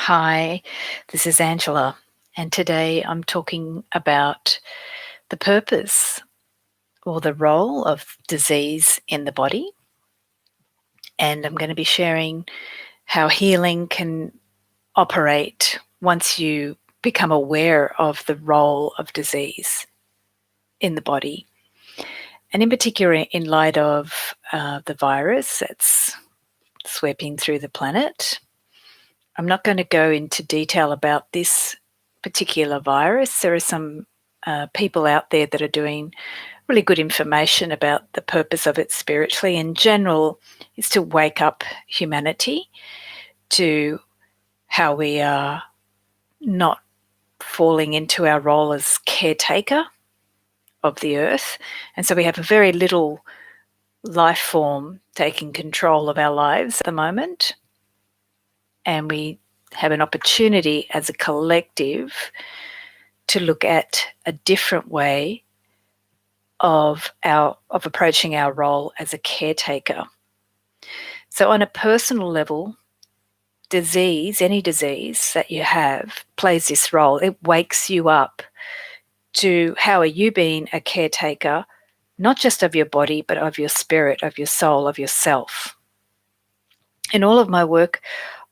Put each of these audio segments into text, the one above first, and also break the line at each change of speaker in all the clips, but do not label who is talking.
Hi, this is Angela, and today I'm talking about the purpose or the role of disease in the body. And I'm going to be sharing how healing can operate once you become aware of the role of disease in the body. And in particular, in light of the virus that's sweeping through the planet. I'm not going to go into detail about this particular virus. There are some people out there that are doing really good information about the purpose of it spiritually. In general, is to wake up humanity to how we are not falling into our role as caretaker of the earth. And so we have a very little life form taking control of our lives at the moment. And we have an opportunity as a collective to look at a different way of approaching our role as a caretaker. So on a personal level, disease, any disease that you have, plays this role. It wakes you up to how are you being a caretaker, not just of your body, but of your spirit, of your soul, of yourself. In all of my work,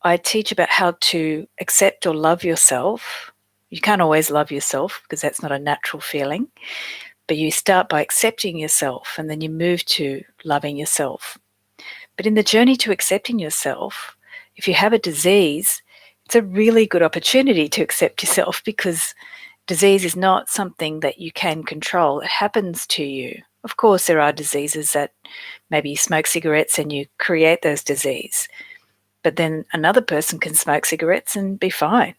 I teach about how to accept or love yourself. You can't always love yourself because that's not a natural feeling, but you start by accepting yourself and then you move to loving yourself. But in the journey to accepting yourself, if you have a disease, it's a really good opportunity to accept yourself because disease is not something that you can control. It happens to you. Of course, there are diseases that maybe you smoke cigarettes and you create those diseases, but then another person can smoke cigarettes and be fine.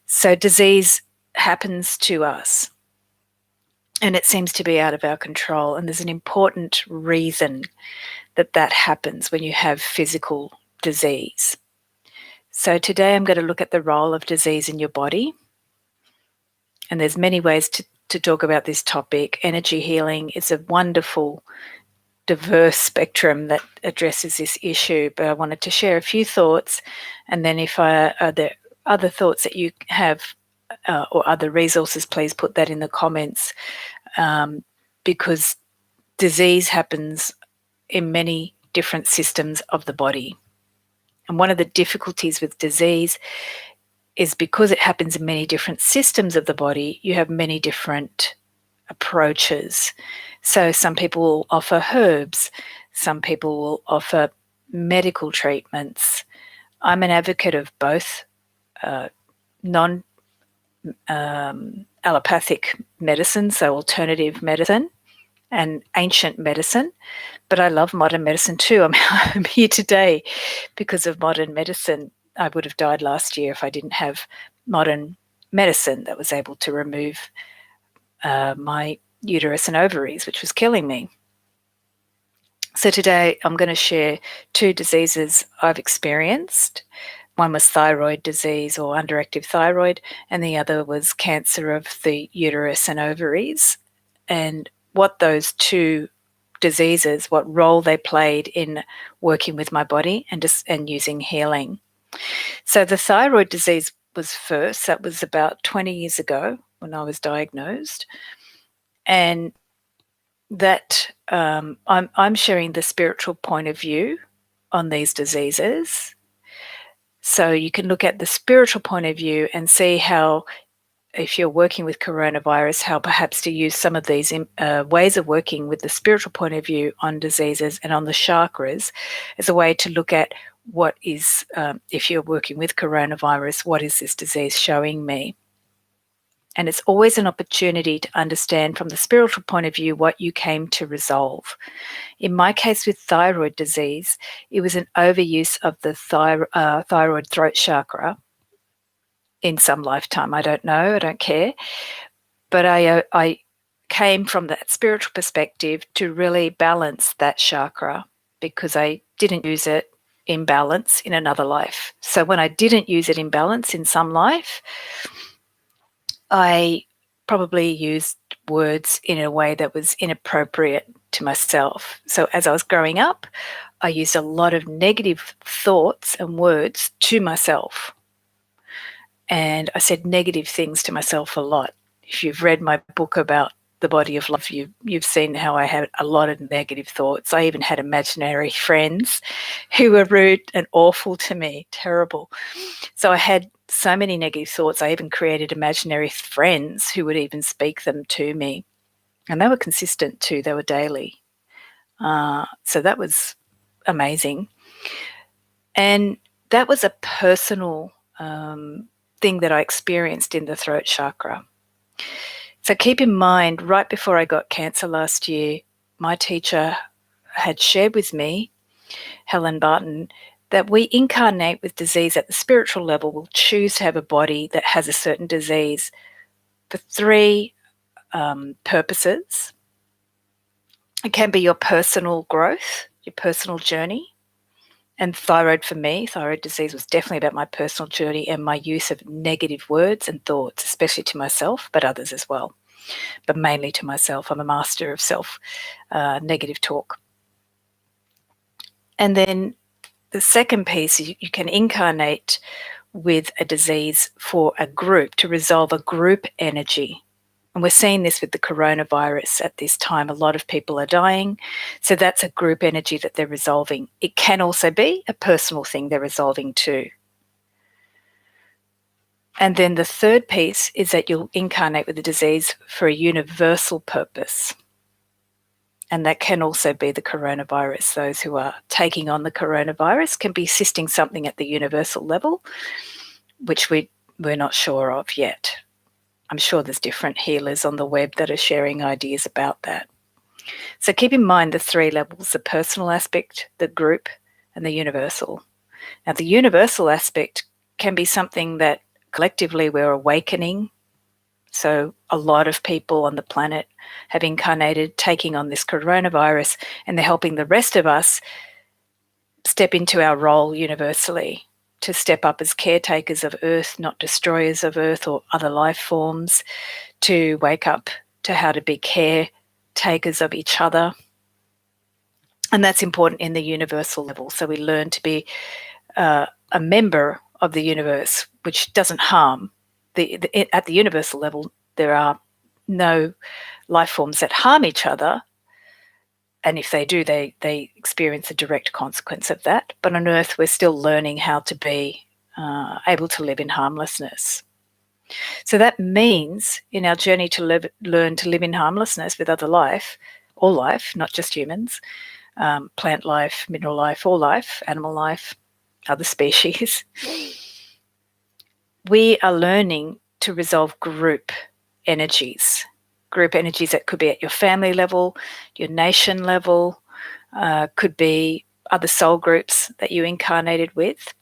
So disease happens to us and it seems to be out of our control. And there's an important reason that that happens when you have physical disease. So today I'm going to look at the role of disease in your body. And there's many ways to talk about this topic. Energy healing is a wonderful, diverse spectrum that addresses this issue. But I wanted to share a few thoughts. And then if are there other thoughts that you have or other resources, please put that in the comments because disease happens in many different systems of the body. And one of the difficulties with disease is because it happens in many different systems of the body, you have many different approaches. So some people will offer herbs, some people will offer medical treatments. I'm an advocate of both non-allopathic medicine, so alternative medicine, and ancient medicine, but I love modern medicine too. I'm here today because of modern medicine. I would have died last year if I didn't have modern medicine that was able to remove my uterus and ovaries, which was killing me. So today I'm going to share two diseases I've experienced. One was thyroid disease or underactive thyroid, and the other was cancer of the uterus and ovaries, and what those two diseases, what role they played in working with my body and using healing. So the thyroid disease was first. That was about 20 years ago when I was diagnosed, and that I'm sharing the spiritual point of view on these diseases. So you can look at the spiritual point of view and see how, if you're working with coronavirus, how perhaps to use some of these ways of working with the spiritual point of view on diseases and on the chakras as a way to look at what is, if you're working with coronavirus, what is this disease showing me? And it's always an opportunity to understand from the spiritual point of view what you came to resolve. In my case with thyroid disease, it was an overuse of the thyroid throat chakra in some lifetime. I don't know, I don't care. But I came from that spiritual perspective to really balance that chakra because I didn't use it in balance in another life. So when I didn't use it in balance in some life, I probably used words in a way that was inappropriate to myself. So as I was growing up, I used a lot of negative thoughts and words to myself. And I said negative things to myself a lot. If you've read my book about the body of love, you've seen how I had a lot of negative thoughts. I even had imaginary friends who were rude and awful to me, terrible. So I had so many negative thoughts. I even created imaginary friends who would even speak them to me. And they were consistent too, they were daily. So that was amazing. And that was a personal thing that I experienced in the throat chakra. So keep in mind, right before I got cancer last year, my teacher had shared with me, Helen Barton, that we incarnate with disease at the spiritual level. We'll choose to have a body that has a certain disease for three purposes. It can be your personal growth, your personal journey. And thyroid for me, thyroid disease was definitely about my personal journey and my use of negative words and thoughts, especially to myself, but others as well, but mainly to myself. I'm a master of negative talk. And then the second piece, you can incarnate with a disease for a group to resolve a group energy. And we're seeing this with the coronavirus at this time. A lot of people are dying. So that's a group energy that they're resolving. It can also be a personal thing they're resolving too. And then the third piece is that you'll incarnate with the disease for a universal purpose. And that can also be the coronavirus. Those who are taking on the coronavirus can be assisting something at the universal level, which we're not sure of yet. I'm sure there's different healers on the web that are sharing ideas about that. So keep in mind the three levels, the personal aspect, the group, and the universal. Now, the universal aspect can be something that collectively we're awakening. So a lot of people on the planet have incarnated taking on this coronavirus, and they're helping the rest of us step into our role universally, to step up as caretakers of Earth, not destroyers of Earth or other life forms, to wake up to how to be caretakers of each other. And that's important in the universal level. So we learn to be a member of the universe, which doesn't harm. At the universal level, there are no life forms that harm each other. And if they do, they experience a direct consequence of that. But on Earth, we're still learning how to be able to live in harmlessness. So that means in our journey to learn to live in harmlessness with other life, all life, not just humans, plant life, mineral life, all life, animal life, other species, we are learning to resolve group energies that could be at your family level, your nation level, could be other soul groups that you incarnated with.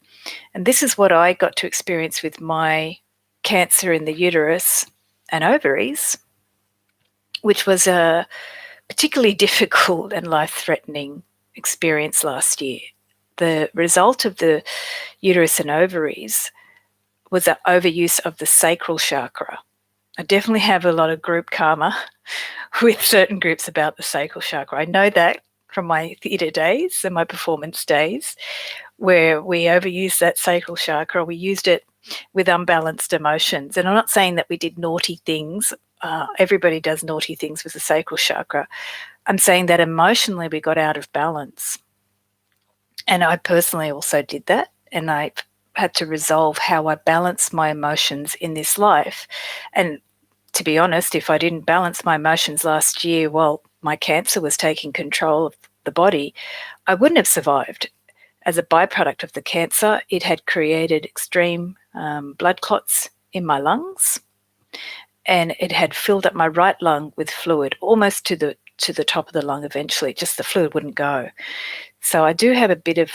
And this is what I got to experience with my cancer in the uterus and ovaries, which was a particularly difficult and life-threatening experience last year. The result of the uterus and ovaries was an overuse of the sacral chakra. I definitely have a lot of group karma with certain groups about the sacral chakra. I know that from my theatre days and my performance days, where we overused that sacral chakra. We used it with unbalanced emotions. And I'm not saying that we did naughty things. Everybody does naughty things with the sacral chakra. I'm saying that emotionally we got out of balance. And I personally also did that. And I had to resolve how I balance my emotions in this life. And to be honest, if I didn't balance my emotions last year while my cancer was taking control of the body, I wouldn't have survived. As a byproduct of the cancer, it had created extreme blood clots in my lungs, and it had filled up my right lung with fluid, almost to the top of the lung eventually. Just the fluid wouldn't go. So I do have a bit of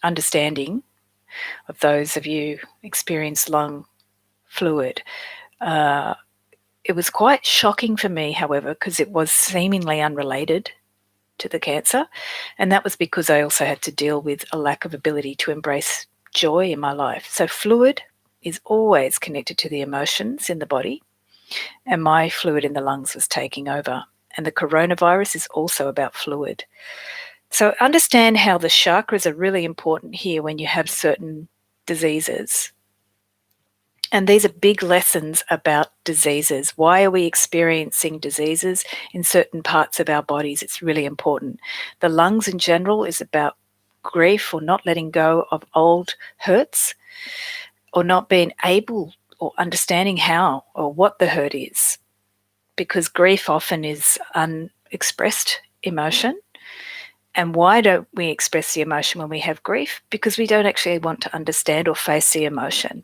understanding of those of you who experience lung fluid. It was quite shocking for me, however, because it was seemingly unrelated to the cancer, and that was because I also had to deal with a lack of ability to embrace joy in my life. So fluid is always connected to the emotions in the body, and my fluid in the lungs was taking over. and the coronavirus is also about fluid. So understand how the chakras are really important here when you have certain diseases. And these are big lessons about diseases. Why are we experiencing diseases in certain parts of our bodies? It's really important. The lungs in general is about grief or not letting go of old hurts, or not being able or understanding how or what the hurt is, because grief often is unexpressed emotion. And why don't we express the emotion when we have grief? Because we don't actually want to understand or face the emotion.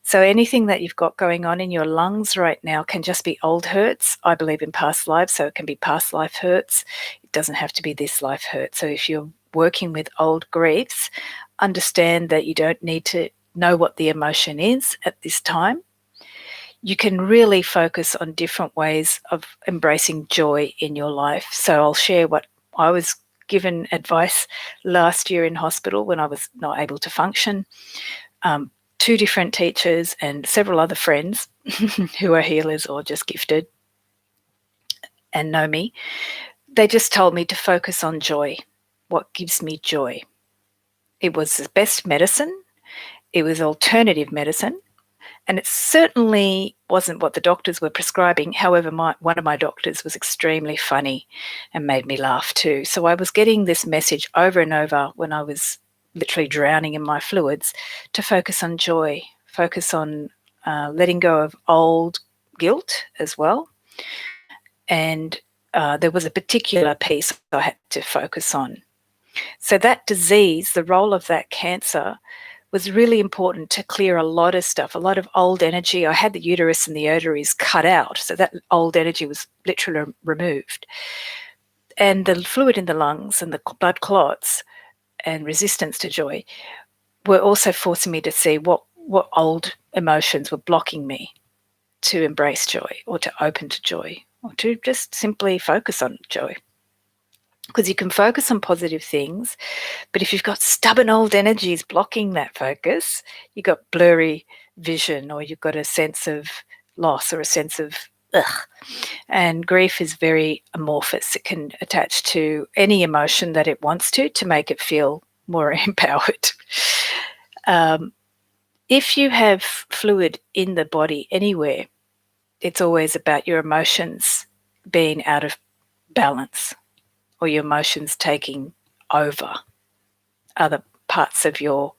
So anything that you've got going on in your lungs right now can just be old hurts. I believe in past lives, so it can be past life hurts. It doesn't have to be this life hurt. So if you're working with old griefs, understand that you don't need to know what the emotion is at this time. You can really focus on different ways of embracing joy in your life. So I'll share what I was given advice last year in hospital when I was not able to function. 2 different teachers and several other friends who are healers or just gifted and know me, they just told me to focus on joy. What gives me joy? It was the best medicine. It was alternative medicine. And it certainly wasn't what the doctors were prescribing. However, one of my doctors was extremely funny and made me laugh too. So I was getting this message over and over when I was literally drowning in my fluids, to focus on joy, focus on letting go of old guilt as well. And there was a particular piece I had to focus on. So that disease, the role of that cancer, was really important to clear a lot of stuff, a lot of old energy. I had the uterus and the ovaries cut out, so that old energy was literally removed. And the fluid in the lungs and the blood clots and resistance to joy were also forcing me to see what old emotions were blocking me to embrace joy, or to open to joy, or to just simply focus on joy. Because you can focus on positive things, but if you've got stubborn old energies blocking that focus, you've got blurry vision, or you've got a sense of loss, or a sense of ugh. And grief is very amorphous. It can attach to any emotion that it wants to make it feel more empowered. If you have fluid in the body anywhere, it's always about your emotions being out of balance, or your emotions taking over other parts of your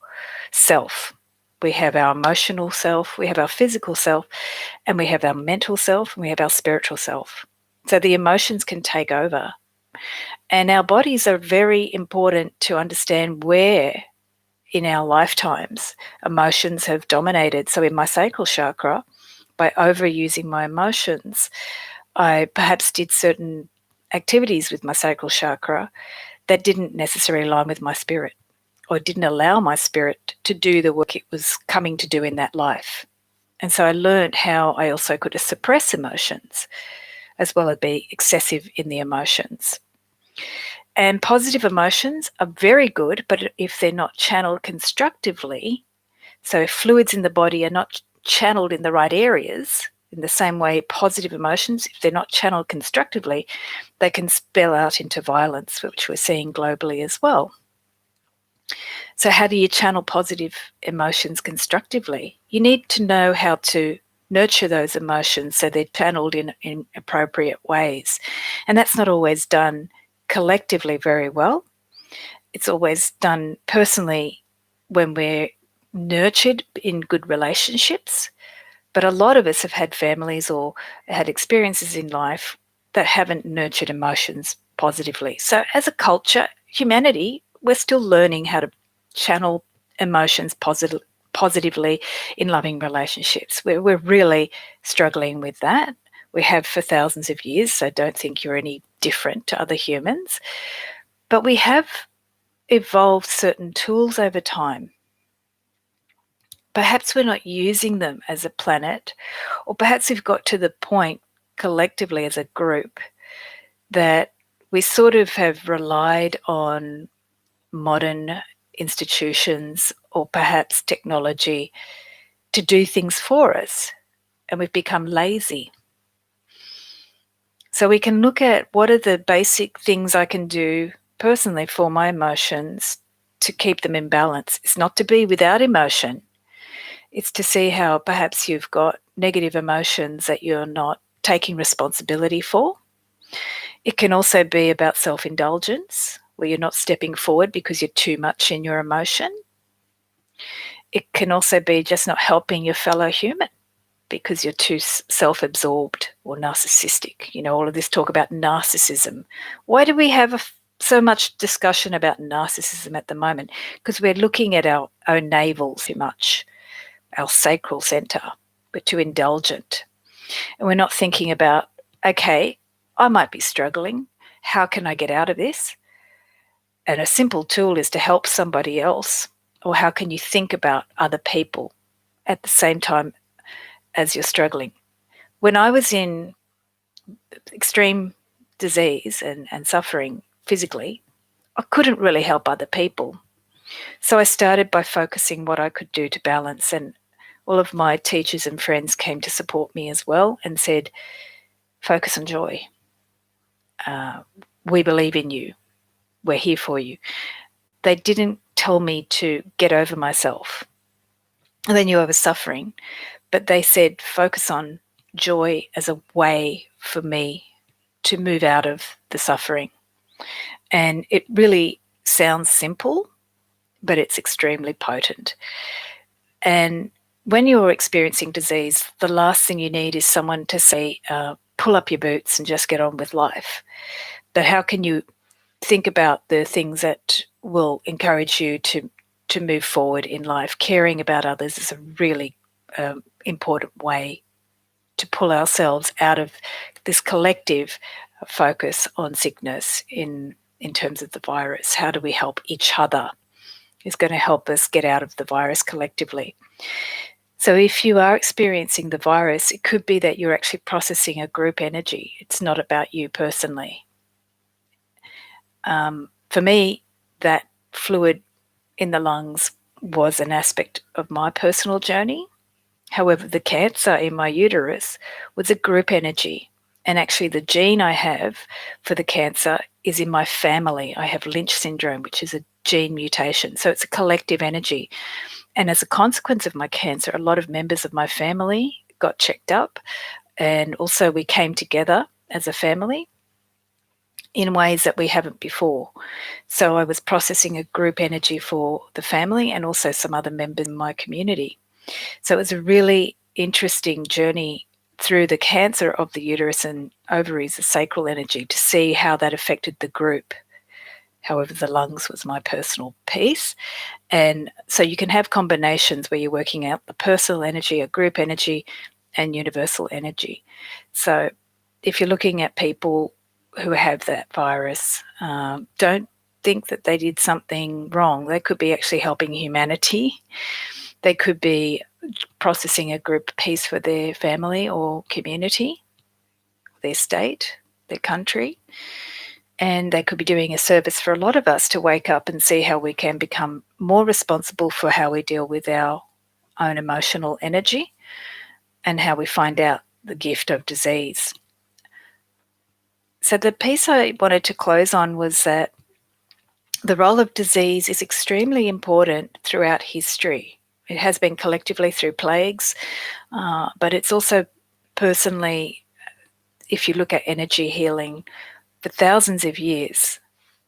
self. We have our emotional self, we have our physical self, and we have our mental self, and we have our spiritual self. So the emotions can take over. And our bodies are very important to understand where in our lifetimes emotions have dominated. So in my sacral chakra, by overusing my emotions, I perhaps did certain activities with my sacral chakra that didn't necessarily align with my spirit, or didn't allow my spirit to do the work it was coming to do in that life. And so I learned how I also could suppress emotions as well as be excessive in the emotions. And positive emotions are very good, but if they're not channeled constructively, so if fluids in the body are not channeled in the right areas, in the same way positive emotions, if they're not channeled constructively, they can spill out into violence, which we're seeing globally as well. So how do you channel positive emotions constructively? You need to know how to nurture those emotions so they're channeled in appropriate ways. And that's not always done collectively very well. It's always done personally when we're nurtured in good relationships. But a lot of us have had families or had experiences in life that haven't nurtured emotions positively. So as a culture, humanity, we're still learning how to channel emotions positively in loving relationships. We're really struggling with that. We have for thousands of years, so don't think you're any different to other humans. But we have evolved certain tools over time. Perhaps we're not using them as a planet, or perhaps we've got to the point collectively as a group that we sort of have relied on modern institutions or perhaps technology to do things for us, and we've become lazy. So we can look at what are the basic things I can do personally for my emotions to keep them in balance. It's not to be without emotion. It's to see how perhaps you've got negative emotions that you're not taking responsibility for. It can also be about self-indulgence, where you're not stepping forward because you're too much in your emotion. It can also be just not helping your fellow human because you're too self-absorbed or narcissistic. You know, all of this talk about narcissism. Why do we have so much discussion about narcissism at the moment? Because we're looking at our own navels too much, our sacral center. We're too indulgent. And we're not thinking about, okay, I might be struggling. How can I get out of this? And a simple tool is to help somebody else. Or how can you think about other people at the same time as you're struggling? When I was in extreme disease and suffering physically, I couldn't really help other people. So I started by focusing what I could do to balance, and all of my teachers and friends came to support me as well and said, focus on joy. We believe in you. We're here for you. They didn't tell me to get over myself. They knew I was suffering, but they said focus on joy as a way for me to move out of the suffering. And it really sounds simple, but it's extremely potent. And when you're experiencing disease, the last thing you need is someone to say, pull up your boots and just get on with life. But how can you think about the things that will encourage you to move forward in life? Caring about others is a really important way to pull ourselves out of this collective focus on sickness in terms of the virus. How do we help each other is going to help us get out of the virus collectively. So if you are experiencing the virus, it could be that you're actually processing a group energy. It's not about you personally. For me, that fluid in the lungs was an aspect of my personal journey. However, the cancer in my uterus was a group energy. And actually, the gene I have for the cancer is in my family. I have Lynch syndrome, which is a gene mutation. So it's a collective energy. And as a consequence of my cancer, a lot of members of my family got checked up. And also, we came together as a family in ways that we haven't before. So I was processing a group energy for the family and also some other members in my community. So it was a really interesting journey through the cancer of the uterus and ovaries, the sacral energy, to see how that affected the group. However, the lungs was my personal piece. And so you can have combinations where you're working out the personal energy, a group energy, and universal energy. So if you're looking at people who have that virus, don't think that they did something wrong. They could be actually helping humanity. They could be processing a group piece for their family or community, their state, their country. And they could be doing a service for a lot of us to wake up and see how we can become more responsible for how we deal with our own emotional energy and how we find out the gift of disease. So the piece I wanted to close on was that the role of disease is extremely important throughout history. It has been collectively through plagues, but it's also personally, if you look at energy healing, for thousands of years,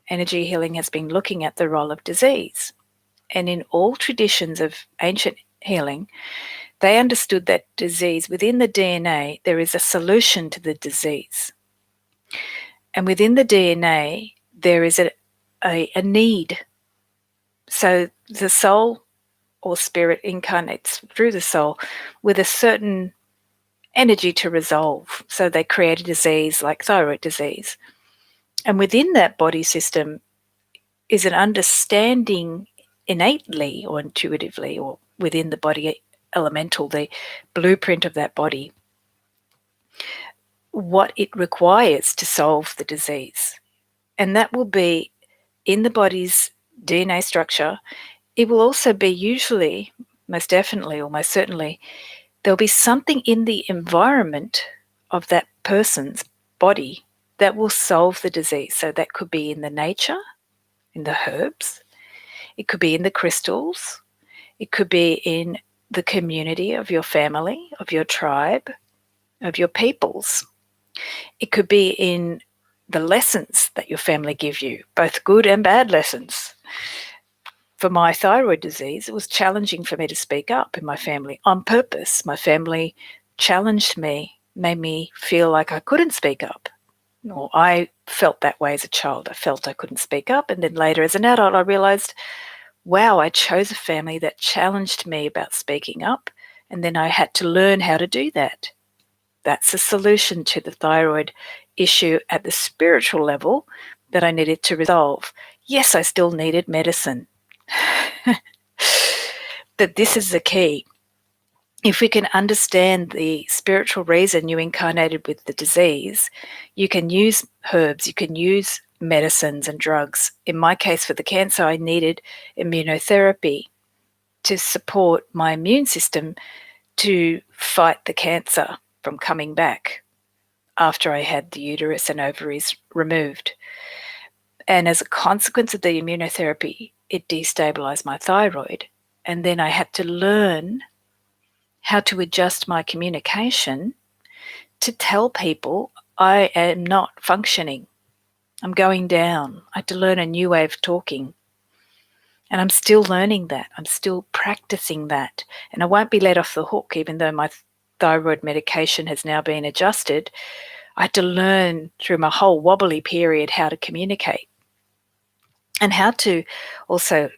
energy healing has been looking at the role of disease. And in all traditions of ancient healing, they understood that disease, within the DNA, there is a solution to the disease. And within the DNA, there is a need. So the soul or spirit incarnates through the soul with a certain energy to resolve. So they create a disease like thyroid disease. And within that body system is an understanding innately or intuitively or within the body elemental, the blueprint of that body, what it requires to solve the disease. And that will be in the body's DNA structure. It will also be usually, most definitely, or most certainly, there'll be something in the environment of that person's body that will solve the disease. So that could be in the nature, in the herbs, it could be in the crystals, it could be in the community of your family, of your tribe, of your peoples. It could be in the lessons that your family give you, both good and bad lessons. For my thyroid disease, it was challenging for me to speak up in my family on purpose. My family challenged me, made me feel like I couldn't speak up. Or I felt that way as a child. I felt I couldn't speak up. And then later as an adult, I realized, wow, I chose a family that challenged me about speaking up. And then I had to learn how to do that. That's a solution to the thyroid issue at the spiritual level that I needed to resolve. Yes, I still needed medicine. That this is the key. If we can understand the spiritual reason you incarnated with the disease, you can use herbs, you can use medicines and drugs. In my case, for the cancer, I needed immunotherapy to support my immune system to fight the cancer from coming back after I had the uterus and ovaries removed. And as a consequence of the immunotherapy, it destabilized my thyroid. And then I had to learn how to adjust my communication to tell people I am not functioning. I'm going down. I had to learn a new way of talking. And I'm still learning that. I'm still practicing that. And I won't be let off the hook, even though my thyroid medication has now been adjusted. I had to learn through my whole wobbly period how to communicate and how to also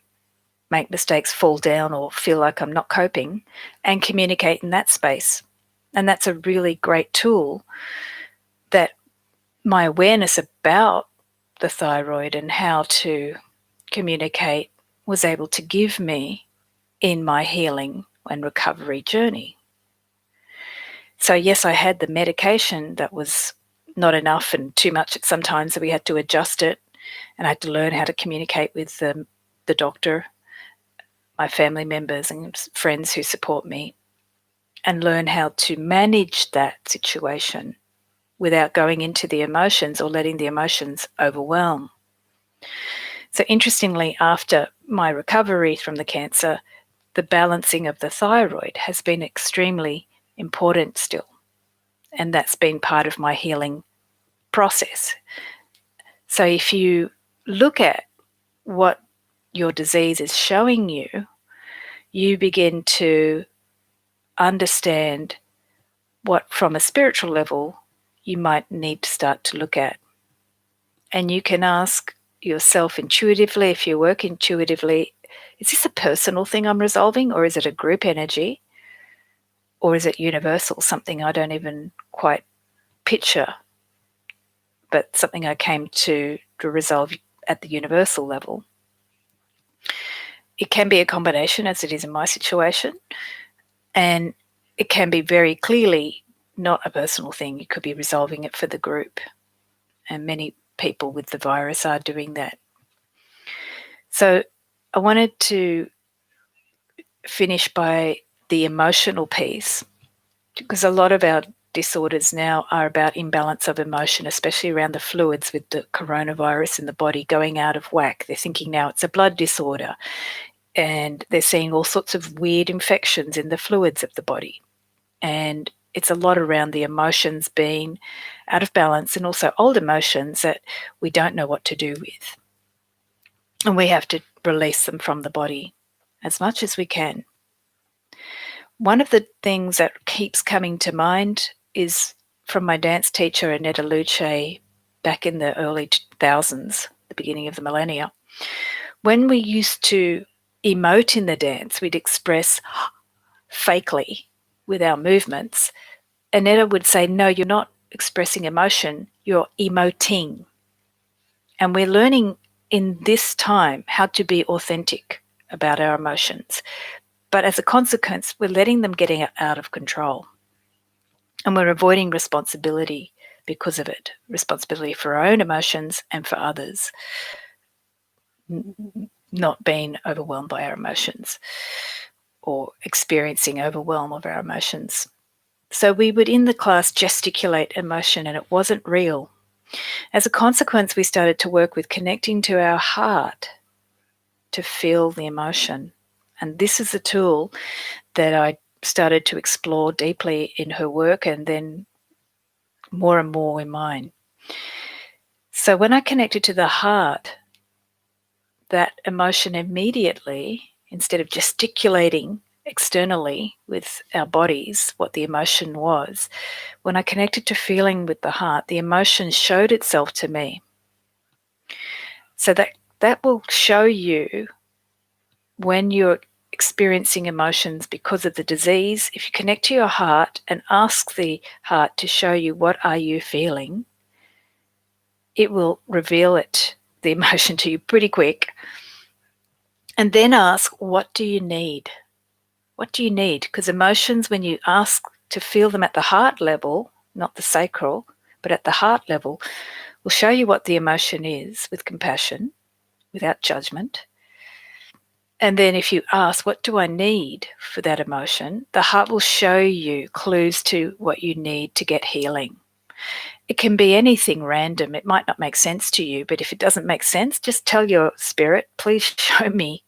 make mistakes, fall down, or feel like I'm not coping, and communicate in that space. And that's a really great tool that my awareness about the thyroid and how to communicate was able to give me in my healing and recovery journey. So yes, I had the medication that was not enough and too much at some times, so we had to adjust it, and I had to learn how to communicate with the doctor, my family members and friends who support me, and learn how to manage that situation without going into the emotions or letting the emotions overwhelm. So interestingly, after my recovery from the cancer, the balancing of the thyroid has been extremely important still. And that's been part of my healing process. So if you look at what your disease is showing you, you begin to understand what, from a spiritual level, you might need to start to look at. And you can ask yourself intuitively, if you work intuitively, is this a personal thing I'm resolving, or is it a group energy, or is it universal, something I don't even quite picture, but something I came to resolve at the universal level? It can be a combination, as it is in my situation, and it can be very clearly not a personal thing. You could be resolving it for the group, and many people with the virus are doing that. So I wanted to finish by the emotional piece, because a lot of our disorders now are about imbalance of emotion, especially around the fluids with the coronavirus in the body going out of whack. They're thinking now it's a blood disorder, and they're seeing all sorts of weird infections in the fluids of the body. And it's a lot around the emotions being out of balance, and also old emotions that we don't know what to do with. And we have to release them from the body as much as we can. One of the things that keeps coming to mind is from my dance teacher, Annetta Luce, back in the early 2000s, the beginning of the millennia. When we used to emote in the dance, we'd express fakely with our movements. Annetta would say, no, you're not expressing emotion, you're emoting. And we're learning in this time how to be authentic about our emotions. But as a consequence, we're letting them get out of control. And we're avoiding responsibility because of it, responsibility for our own emotions and for others, not being overwhelmed by our emotions or experiencing overwhelm of our emotions. So we would in the class gesticulate emotion and it wasn't real. As a consequence, we started to work with connecting to our heart to feel the emotion. And this is a tool that I started to explore deeply in her work and then more and more in mine. So when I connected to the heart, that emotion immediately, instead of gesticulating externally with our bodies what the emotion was, when I connected to feeling with the heart, the emotion showed itself to me. So that will show you when you're experiencing emotions because of the disease. If you connect to your heart and ask the heart to show you what are you feeling, it will reveal the emotion to you pretty quick. And then ask, what do you need? What do you need? Because emotions, when you ask to feel them at the heart level, not the sacral, but at the heart level, will show you what the emotion is with compassion, without judgment. And then if you ask, what do I need for that emotion? The heart will show you clues to what you need to get healing. It can be anything random. It might not make sense to you, but if it doesn't make sense, just tell your spirit, please show me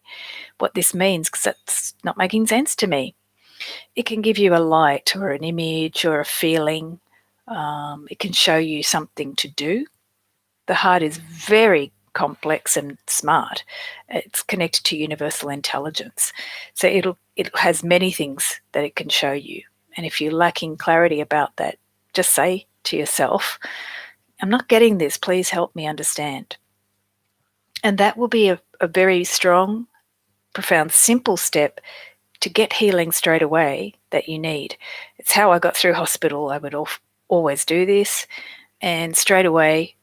what this means, because that's not making sense to me. It can give you a light or an image or a feeling. It can show you something to do. The heart is very complex and smart. It's connected to universal intelligence. So it has many things that it can show you. And if you're lacking clarity about that, just say to yourself, I'm not getting this, please help me understand. And that will be a very strong, profound, simple step to get healing straight away that you need. It's how I got through hospital. I would always do this, and straight away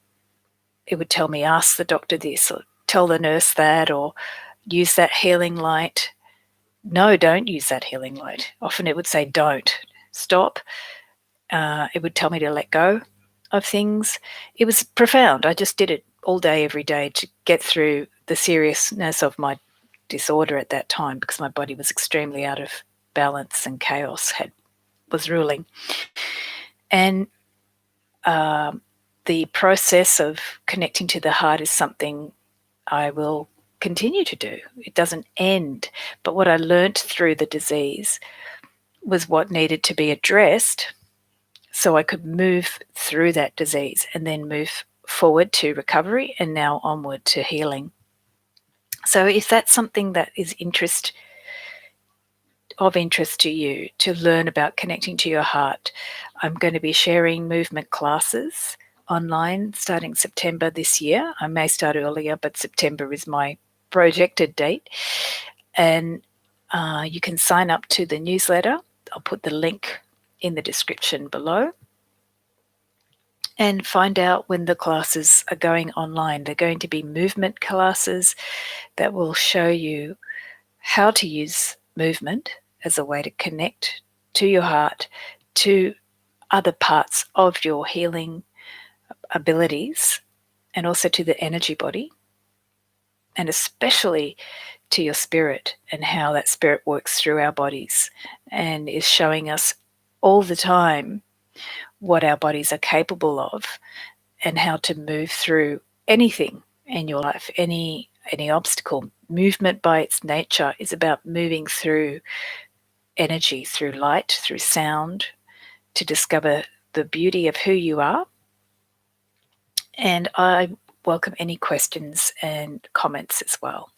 it would tell me, ask the doctor this, or tell the nurse that, or use that healing light. No, don't use that healing light. Often it would say, don't, stop. It would tell me to let go of things. It was profound. I just did it all day, every day to get through the seriousness of my disorder at that time, because my body was extremely out of balance and chaos was ruling. And the process of connecting to the heart is something I will continue to do. It doesn't end. But what I learnt through the disease was what needed to be addressed so I could move through that disease and then move forward to recovery and now onward to healing. So if that's something that is of interest to you, to learn about connecting to your heart, I'm going to be sharing movement classes online starting September this year. I may start earlier, but September is my projected date. And you can sign up to the newsletter. I'll put the link in the description below. And find out when the classes are going online. They're going to be movement classes that will show you how to use movement as a way to connect to your heart, to other parts of your healing abilities, and also to the energy body, and especially to your spirit and how that spirit works through our bodies and is showing us all the time what our bodies are capable of and how to move through anything in your life, any obstacle. Movement by its nature is about moving through energy, through light, through sound, to discover the beauty of who you are. And I welcome any questions and comments as well.